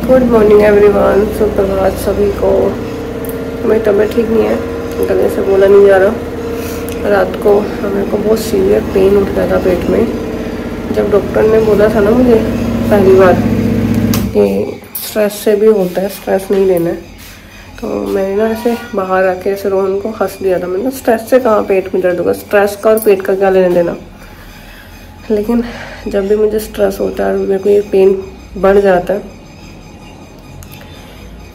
Good morning everyone, सुप्रभात सभी को। मेरी तबीयत ठीक नहीं है, गले से बोला नहीं जा रहा। रात को मेरे को बहुत सीवियर पेन उठ गया था पेट में। जब डॉक्टर ने बोला था ना मुझे पहली बार कि स्ट्रेस से भी होता है, स्ट्रेस नहीं लेना है, तो मैंने ना ऐसे बाहर आके ऐसे रोहन को हंस दिया था। मैंने स्ट्रेस से कहाँ पेट में दर्द होगा, स्ट्रेस का और पेट का क्या लेना देना। लेकिन जब भी मुझे स्ट्रेस होता है और मेरे को ये पेन बढ़ जाता है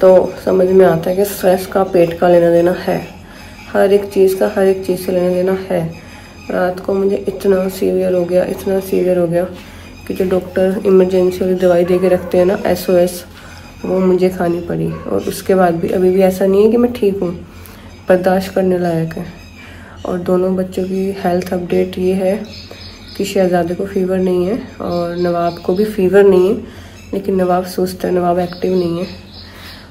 तो समझ में आता है कि स्ट्रेस का पेट का लेना देना है। हर एक चीज़ का हर एक चीज़ से लेना देना है। रात को मुझे इतना सीवियर हो गया कि जो डॉक्टर इमरजेंसी वाली दवाई दे के रखते हैं ना, SOS, वो मुझे खानी पड़ी। और उसके बाद भी अभी भी ऐसा नहीं है कि मैं ठीक हूँ, बर्दाश्त करने लायक है। और दोनों बच्चों की हेल्थ अपडेट ये है कि शहजादे को फीवर नहीं है और नवाब को भी फीवर नहीं है, लेकिन नवाब सुस्त है, नवाब एक्टिव नहीं है।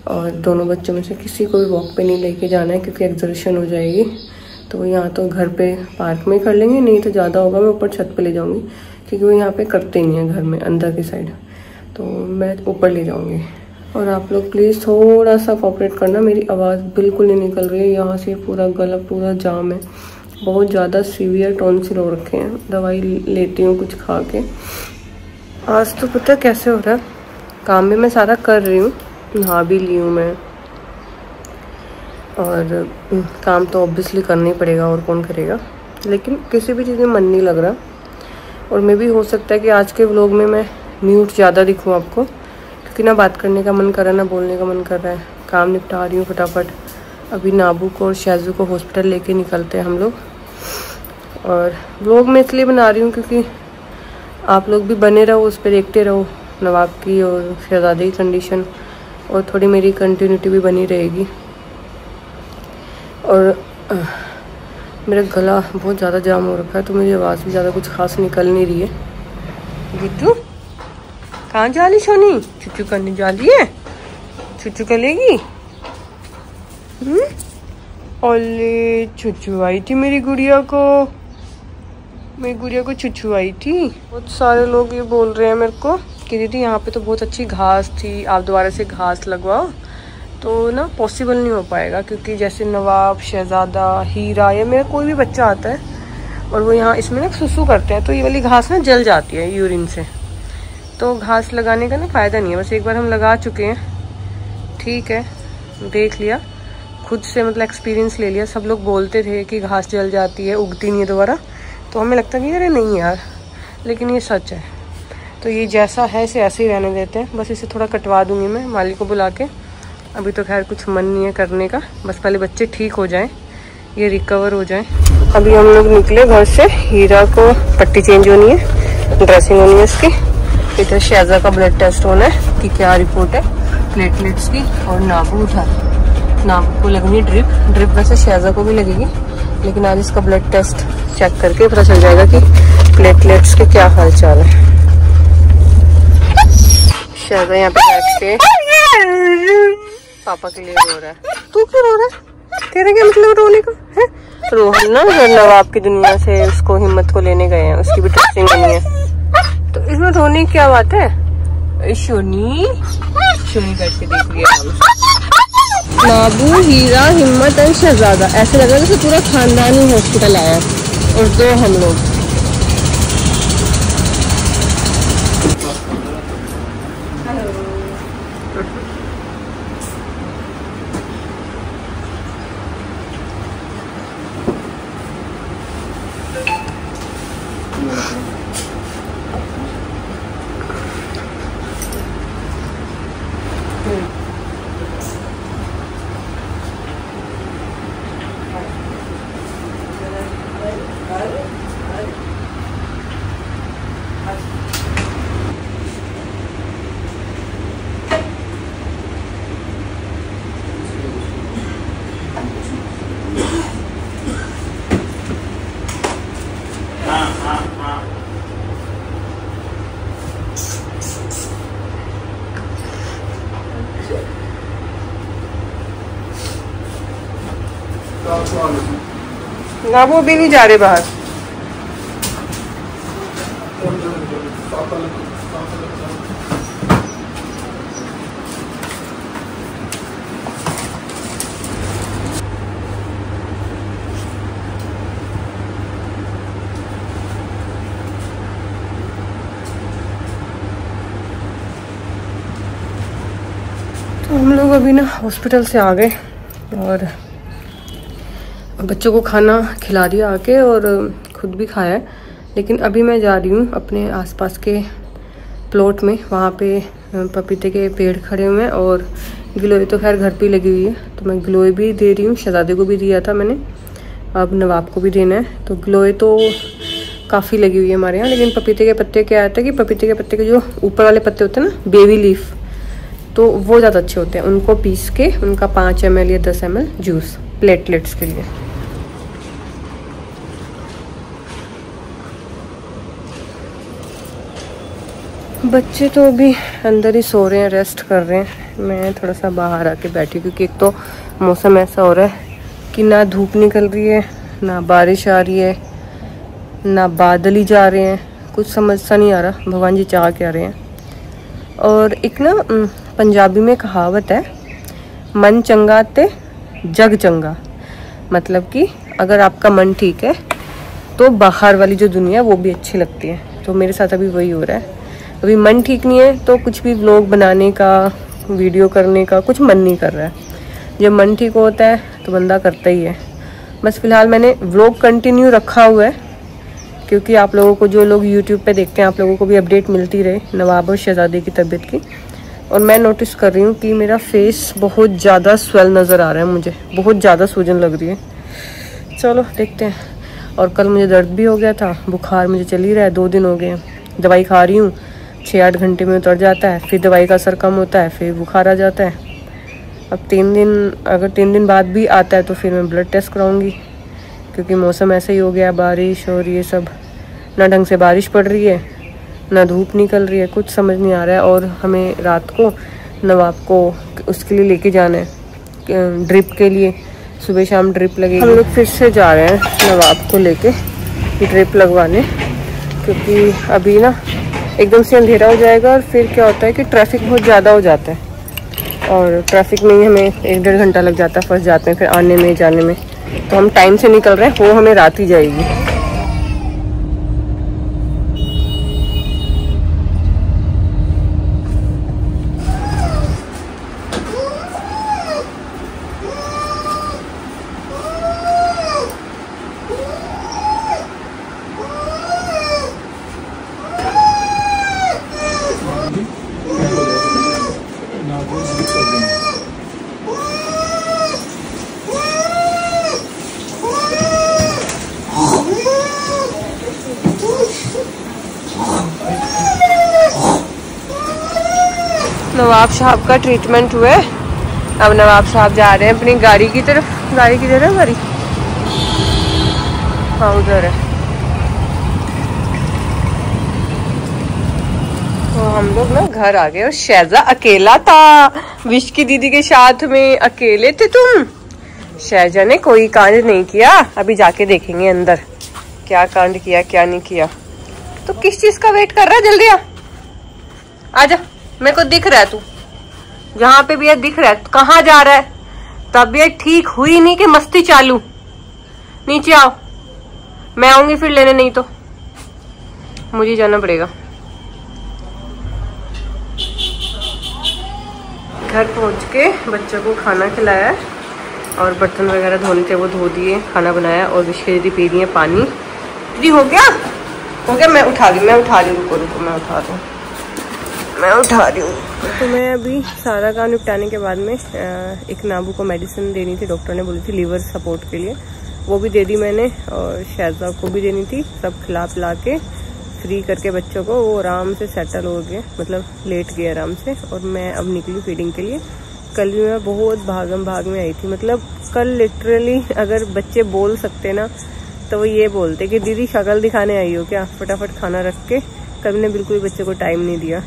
और दोनों बच्चों में से किसी को भी वॉक पे नहीं लेके जाना है क्योंकि एक्सर्शन हो जाएगी। तो यहाँ तो घर पे पार्क में कर लेंगे, नहीं तो ज़्यादा होगा मैं ऊपर छत पे ले जाऊँगी क्योंकि वो यहाँ पे करते नहीं हैं घर में अंदर की साइड, तो मैं ऊपर ले जाऊँगी। और आप लोग प्लीज़ थोड़ा सा कोऑपरेट करना, मेरी आवाज़ बिल्कुल नहीं निकल रही है, यहाँ से पूरा गला पूरा जाम है, बहुत ज़्यादा सीवियर टॉन्सिल हो रखे हैं। दवाई लेती हूँ कुछ खा के। आज तो पता कैसे हो रहा है, काम भी मैं सारा कर रही हूँ, नहा भी ली हूँ मैं, और काम तो ऑब्वियसली करना ही पड़ेगा, और कौन करेगा। लेकिन किसी भी चीज़ में मन नहीं लग रहा। और मे भी हो सकता है कि आज के व्लॉग में मैं म्यूट ज़्यादा दिखूँ आपको, क्योंकि ना बात करने का मन कर रहा है ना बोलने का मन कर रहा है। काम निपटा रही हूँ फटाफट। अभी नाबू को और शाजू को हॉस्पिटल लेके निकलते हैं हम लोग। और व्लॉग मैं इसलिए बना रही हूँ क्योंकि आप लोग भी बने रहो, उस पर देखते रहो नवाब की और शहजादे की कंडीशन, और थोड़ी मेरी कंटिन्यूटी भी बनी रहेगी। और मेरा गला बहुत ज़्यादा जाम हो रखा है, तो मेरी आवाज़ भी ज़्यादा कुछ खास निकल नहीं रही है। गिट्टू कहाँ जा रही सोनी? चुचू करने जा रही है? चुचू करेगी? ओले चुचू आई थी मेरी गुड़िया को चुचू आई थी। बहुत सारे लोग ये बोल रहे हैं मेरे को कि दीदी यहाँ पे तो बहुत अच्छी घास थी, आप दोबारा से घास लगवाओ। तो ना पॉसिबल नहीं हो पाएगा, क्योंकि जैसे नवाब, शहजादा, हीरा या मेरा कोई भी बच्चा आता है और वो यहाँ इसमें ना सुसु करते हैं, तो ये वाली घास ना जल जाती है यूरिन से। तो घास लगाने का ना फ़ायदा नहीं है। बस एक बार हम लगा चुके हैं, ठीक है, देख लिया खुद से, मतलब एक्सपीरियंस ले लिया। सब लोग बोलते थे कि घास जल जाती है, उगती नहीं है दोबारा, तो हमें लगता कि अरे नहीं यार, लेकिन ये सच है। तो ये जैसा है इसे ऐसे ही रहने देते हैं। बस इसे थोड़ा कटवा दूंगी मैं माली को बुला के। अभी तो खैर कुछ मन नहीं है करने का, बस पहले बच्चे ठीक हो जाएं, ये रिकवर हो जाएं। अभी हम लोग निकले घर से, हीरा को पट्टी चेंज होनी है, ड्रेसिंग होनी है इसकी। इधर शहजा का ब्लड टेस्ट होना है कि क्या रिपोर्ट है प्लेटलेट्स की। और नाबू को लगनी ड्रिप वैसे शहजा को भी लगेगी, लेकिन आज इसका ब्लड टेस्ट चेक करके पता चल जाएगा कि प्लेटलेट्स के क्या हाल चाल है। शहजा यहाँ पे बैठ के पापा के लिए रो रहा है। तू क्यों रो रहा है? तेरा क्या मतलब रोने का है? रोहन ना नवाब की दुनिया से उसको हिम्मत को लेने गए हैं, उसकी भी ड्रेसिंग नहीं है, तो इसमें रोने की क्या बात है? शोनी करके देख लिया। नाबू, हीरा, हिम्मत और शहजादा, ऐसे लग रहा है जैसे पूरा खानदान ही हॉस्पिटल आया है, और दो हम लोग। ना वो भी नहीं जा रहे बाहर। तो हम लोग अभी ना हॉस्पिटल से आ गए और बच्चों को खाना खिला दिया आके और खुद भी खाया है। लेकिन अभी मैं जा रही हूँ अपने आसपास के प्लॉट में, वहाँ पे पपीते के पेड़ खड़े हुए हैं और गिलोय तो खैर घर पे ही लगी हुई है, तो मैं गिलोय भी दे रही हूँ। शहजादे को भी दिया था मैंने, अब नवाब को भी देना है। तो गिलोय तो काफ़ी लगी हुई है हमारे यहाँ, लेकिन पपीते के पत्ते क्या आता है कि पपीते के पत्ते के जो ऊपर वाले पत्ते होते हैं ना, बेबी लीफ, तो वो ज़्यादा अच्छे होते हैं। उनको पीस के उनका 5 ml या 10 ml जूस प्लेटलेट्स के लिए। बच्चे तो अभी अंदर ही सो रहे हैं, रेस्ट कर रहे हैं। मैं थोड़ा सा बाहर आके बैठी, क्योंकि एक तो मौसम ऐसा हो रहा है कि ना धूप निकल रही है, ना बारिश आ रही है, ना बादल ही जा रहे हैं। कुछ समझ सा नहीं आ रहा भगवान जी चाह क्या रहे हैं। और एक ना पंजाबी में कहावत है, मन चंगा ते जग चंगा। मतलब कि अगर आपका मन ठीक है तो बाहर वाली जो दुनिया वो भी अच्छी लगती है। तो मेरे साथ अभी वही हो रहा है। अभी मन ठीक नहीं है तो कुछ भी व्लॉग बनाने का, वीडियो करने का कुछ मन नहीं कर रहा है। जब मन ठीक होता है तो बंदा करता ही है। बस फिलहाल मैंने व्लॉग कंटिन्यू रखा हुआ है, क्योंकि आप लोगों को, जो लोग यूट्यूब पे देखते हैं, आप लोगों को भी अपडेट मिलती रहे नवाब और शहजादे की तबीयत की। और मैं नोटिस कर रही हूँ कि मेरा फेस बहुत ज़्यादा स्वेल नज़र आ रहा है, मुझे बहुत ज़्यादा सूजन लग रही है। चलो देखते हैं। और कल मुझे दर्द भी हो गया था, बुखार मुझे चल ही रहा है, 2 दिन हो गए। दवाई खा रही हूँ, 6-8 घंटे में उतर जाता है, फिर दवाई का असर कम होता है, फिर बुखार आ जाता है। अब 3 दिन, अगर 3 दिन बाद भी आता है तो फिर मैं ब्लड टेस्ट कराऊंगी, क्योंकि मौसम ऐसा ही हो गया, बारिश और ये सब। ना ढंग से बारिश पड़ रही है, ना धूप निकल रही है, कुछ समझ नहीं आ रहा है। और हमें रात को नवाब को उसके लिए लेके जाना है, ड्रिप के लिए। सुबह शाम ड्रिप लगेगी। हम लोग फिर से जा रहे हैं नवाब को लेके ड्रिप लगवाने, क्योंकि अभी ना एकदम से अंधेरा हो जाएगा और फिर क्या होता है कि ट्रैफिक बहुत ज़्यादा हो जाता है, और ट्रैफिक में ही हमें 1-1.5 घंटा लग जाता है, फंस जाते हैं फिर आने में जाने में। तो हम टाइम से निकल रहे हैं, वो हमें रात ही जाएगी। नवाब साहब का ट्रीटमेंट हुआ है। अब नवाब साहब जा रहे हैं अपनी गाड़ी की तरफ। गाड़ी किधर है हमारी? हाँ उधर है। तो हम लोग ना घर आ गए और शहजा अकेला था। विश की दीदी के साथ में अकेले थे तुम। शहजा ने कोई कांड नहीं किया। अभी जाके देखेंगे अंदर क्या कांड किया क्या नहीं किया। तो किस चीज का वेट कर रहा है? जल्दी आ, आजा, मेरे को दिख रहा है तू जहाँ पे भी है, दिख रहा है। कहाँ जा रहा है? तबीयत ठीक हुई नहीं कि मस्ती चालू? नीचे आओ, मैं आऊंगी फिर लेने, नहीं तो मुझे जाना पड़ेगा। घर पहुंच के बच्चों को खाना खिलाया और बर्तन वगैरह धोने थे वो धो दिए, खाना बनाया और विश्व दीदी पी रही है पानी। दीदी हो गया? हो गया? मैं उठा रही हूँ, रुको मैं उठा रही हूँ। तो मैं अभी सारा काम निपटाने के बाद में एक नाबू को मेडिसिन देनी थी, डॉक्टर ने बोली थी लीवर सपोर्ट के लिए, वो भी दे दी मैंने। और शहजा को भी देनी थी। सब खिला पिला के फ्री करके बच्चों को, वो आराम से सेटल हो गए, मतलब लेट गए आराम से। और मैं अब निकली फीडिंग के लिए। कल भी मैं बहुत भागम भाग में आई थी, मतलब कल लिटरली अगर बच्चे बोल सकते ना तो वो ये बोलते कि दीदी शक्ल दिखाने आई हो क्या, फटाफट खाना रख के। कल ने बिल्कुल बच्चे को टाइम नहीं दिया,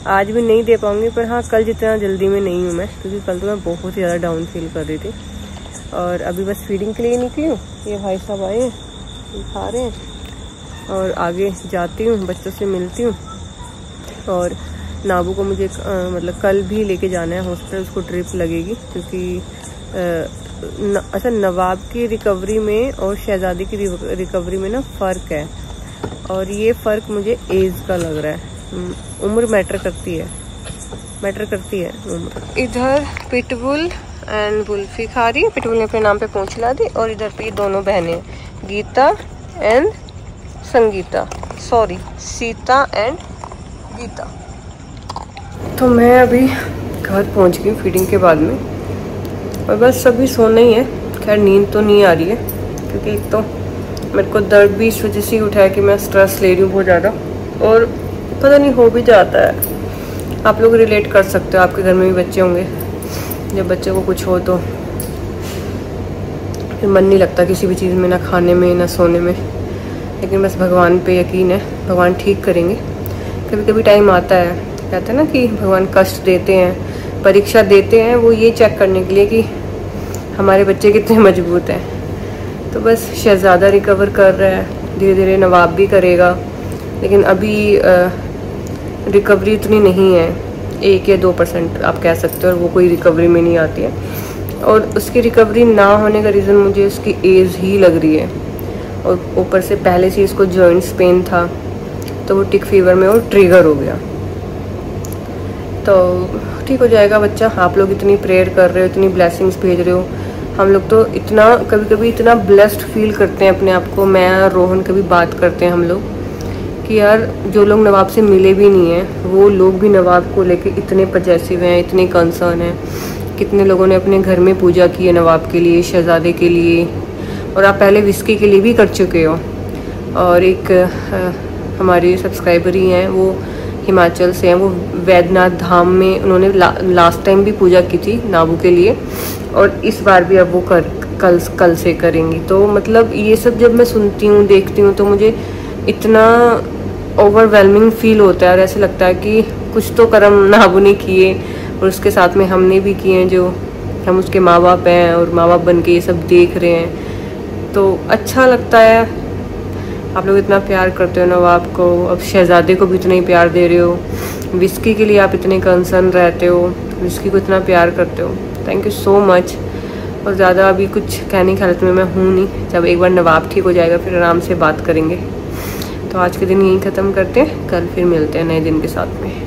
आज भी नहीं दे पाऊंगी। पर हाँ, कल जितना जल्दी में नहीं हूँ मैं, क्योंकि कल तो मैं बहुत ही ज़्यादा डाउन फील कर रही थी। और अभी बस फीडिंग के लिए निकली हूँ। ये भाई साहब आए हैं, खा रहे हैं और आगे जाती हूँ, बच्चों से मिलती हूँ। और नाबू को मुझे मतलब कल भी लेके जाना है हॉस्पिटल, उसको ड्रिप लगेगी। क्योंकि अच्छा, नवाब की रिकवरी में और शहजादी की रिकवरी में ना फ़र्क है। और ये फ़र्क मुझे एज का लग रहा है, उम्र मैटर करती है। मैटर करती है उम्र। इधर पिटबुल एंड बुल्फी खा रही है। पिटबुल ने अपने नाम पे पूंछ ला दी। और इधर पे दोनों बहनें Geeta and Sangeeta, sorry Sita and Geeta. तो मैं अभी घर पहुंच गई फीडिंग के बाद में, और बस अभी सोना ही है। खैर नींद तो नहीं आ रही है, क्योंकि एक तो मेरे को दर्द भी इस वजह से उठा है कि मैं स्ट्रेस ले रही हूँ बहुत ज़्यादा, और पता नहीं हो भी जाता है। आप लोग रिलेट कर सकते हो, आपके घर में भी बच्चे होंगे। जब बच्चे को कुछ हो तो फिर मन नहीं लगता किसी भी चीज़ में, ना खाने में ना सोने में। लेकिन बस भगवान पे यकीन है, भगवान ठीक करेंगे। कभी कभी टाइम आता है, कहते हैं ना कि भगवान कष्ट देते हैं, परीक्षा देते हैं, वो ये चेक करने के लिए कि हमारे बच्चे कितने मजबूत हैं। तो बस शहज़ादा रिकवर कर रहा है, धीरे धीरे नवाब भी करेगा। लेकिन अभी रिकवरी इतनी नहीं है, 1 या 2% आप कह सकते हो, और वो कोई रिकवरी में नहीं आती है। और उसकी रिकवरी ना होने का रीज़न मुझे उसकी एज ही लग रही है, और ऊपर से पहले से इसको जॉइंट्स पेन था, तो वो टिक फीवर में और ट्रिगर हो गया। तो ठीक हो जाएगा बच्चा। आप लोग इतनी प्रेयर कर रहे हो, इतनी ब्लेसिंग्स भेज रहे हो। हम लोग तो इतना कभी कभी इतना ब्लेस्ड फील करते हैं अपने आप को। मैं और रोहन कभी बात करते हैं हम लोग कि यार जो लोग नवाब से मिले भी नहीं हैं, वो लोग भी नवाब को लेके इतने पजेसिव हैं, इतने कंसर्न हैं। कितने लोगों ने अपने घर में पूजा की है नवाब के लिए, शहज़ादे के लिए, और आप पहले विस्की के लिए भी कर चुके हो। और एक हमारी सब्सक्राइबर ही हैं, वो हिमाचल से हैं, वो वैद्यनाथ धाम में उन्होंने लास्ट टाइम भी पूजा की थी नाबू के लिए, और इस बार भी अब वो कल से करेंगी। तो मतलब ये सब जब मैं सुनती हूँ, देखती हूँ, तो मुझे इतना ओवरवेलमिंग फील होता है, और ऐसे लगता है कि कुछ तो कर्म नाबू ने किए, और उसके साथ में हमने भी किए हैं, जो हम उसके माँ बाप हैं, और माँ बाप बन के ये सब देख रहे हैं। तो अच्छा लगता है। आप लोग इतना प्यार करते हो नवाब को, अब शहज़ादे को भी इतना ही प्यार दे रहे हो। विस्की के लिए आप इतने कंसर्न रहते हो, विस्की को इतना प्यार करते हो। Thank you so much. और ज़्यादा अभी कुछ कहने की हालत में मैं हूँ नहीं। जब एक बार नवाब ठीक हो जाएगा फिर आराम से बात करेंगे। तो आज के दिन यहीं ख़त्म करते हैं, कल फिर मिलते हैं नए दिन के साथ में।